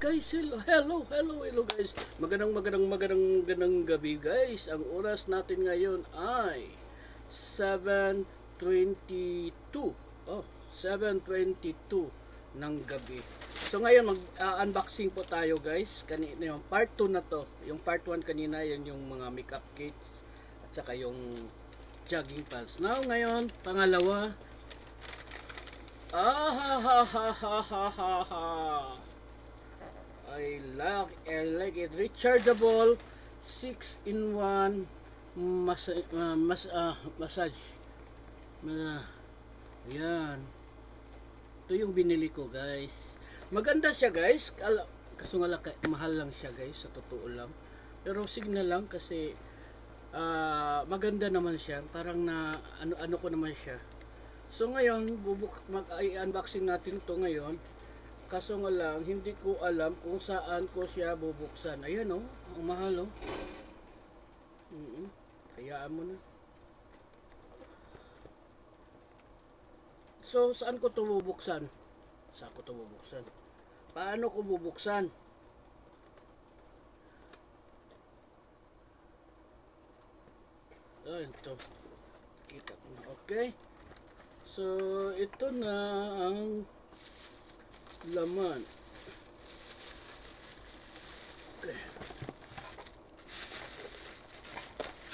guys, hello guys. Magandang gabi guys. Ang oras natin ngayon ay 7:22. Oh, 7:22 ng gabi. So ngayon mag-unboxing po tayo guys. Kanina yung part 2 na to. Yung part 1 kanina yan yung mga makeup kits at saka yung jogging pants. Now ngayon, pangalawa. I like it. Rechargeable 6-in-1 massage. Yan. Ito yung binili ko guys. Maganda siya guys. Kaso nga mahal lang siya guys. Sa totoo lang. Pero sige na lang kasi maganda naman siya. Parang na ano ko naman siya. So ngayon, mag-unboxing natin to ngayon. Kaso nga lang, hindi ko alam kung saan ko siya bubuksan. Ayan o, ang mahal o. Hayaan mo na. So, saan ko to bubuksan? Saan ko to bubuksan? Paano ko bubuksan? Oh, ito. Kita ko na. Okay. So, ito na ang laman. Okay.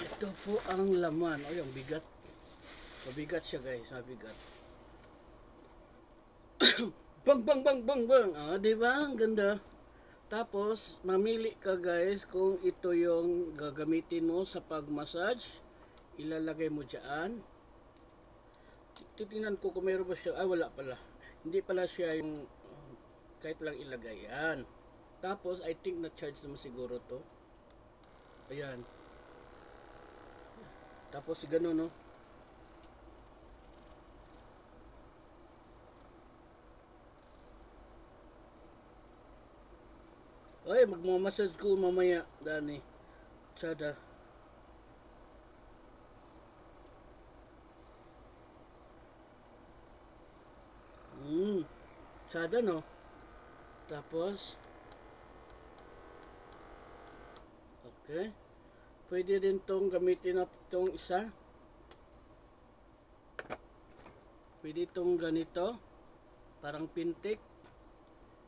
Ito po ang laman. Oh, yung bigat. Mabigat siya guys, mabigat. Bang. Ah, di ba? Ang ganda. Tapos, mamili ka guys kung ito yung gagamitin mo sa pag-massage. Ilalagay mo diyan. Titingnan ko kung meron ba siya. Ay, wala pala. Hindi pala siya yung kahit lang ilagay. Yan. Tapos, I think na-charge naman siguro to. Ayan. Tapos, gano'n, no? Ay, magmamassage ko mamaya, Dani. Tsada. Tsada, no? Tapos, okay. Pwede din tong gamitin natin itong isa. Pwede itong ganito. Parang pintik.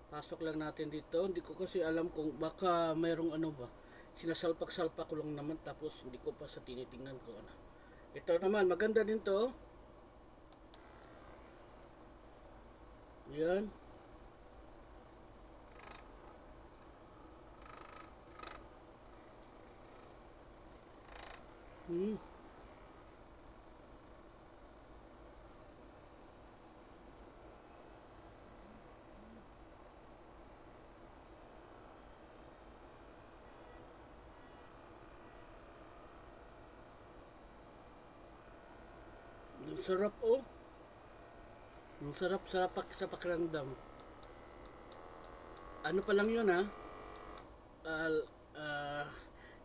Pasok lang natin dito. Hindi ko kasi alam kung baka mayroong ano ba. Sinasalpak-salpak ko lang naman. Tapos hindi ko pa sa tinitingnan ko. Ano. Ito naman, maganda din to. Yan. Ang sarap oh. Ang sarap sa pakiramdam. Ano pa lang yun ha.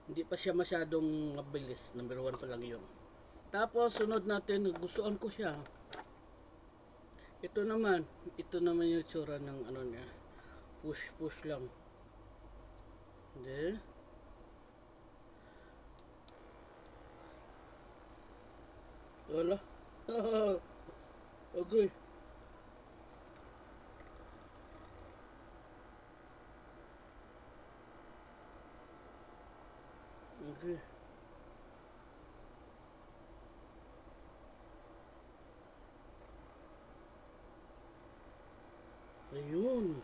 Hindi pa siya masyadong mabilis. Number 1 pa lang yun. Tapos sunod natin, gustuhan ko siya. Ito naman yung tsura ng ano niya. Push lang. Hindi. Wala. Okay. Okay. Ayun.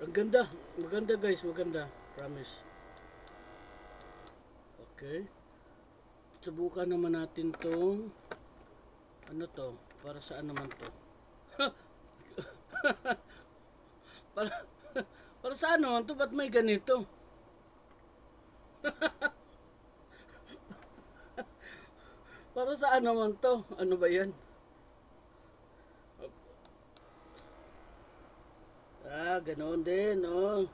Ang ganda. Maganda guys, maganda. Promise. Okay. Subukan naman natin tong ano to? Para saan naman to? para saan naman to? Ba't may ganito? Para saan naman to? Ano ba yan? Ganoon din, oh.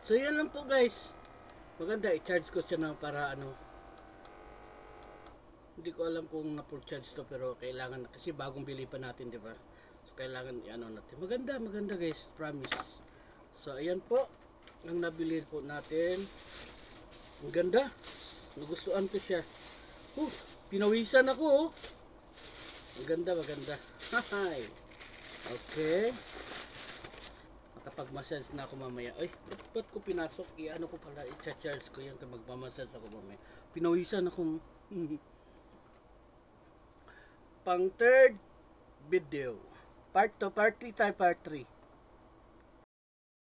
So yan lang po guys. Maganda, i-charge ko siya ng para ano. Hindi ko alam kung na-full charge to pero kailangan kasi bagong bili pa natin, di ba? So kailangan i-ano natin. Maganda guys, promise. So ayan po ang nabili po natin. Ang ganda. Nagustuhan ko siya. Pinawisan ako oh. Maganda. Hahay. Okay. Makapag-massage na ako mamaya. Ay, ba't ko pinasok? I-ano ko pala, i-charge ko yan kapag magmamassage ako mamaya. Pinawisan ako. Pang third video. Part 2, part 3 tayo, part 3.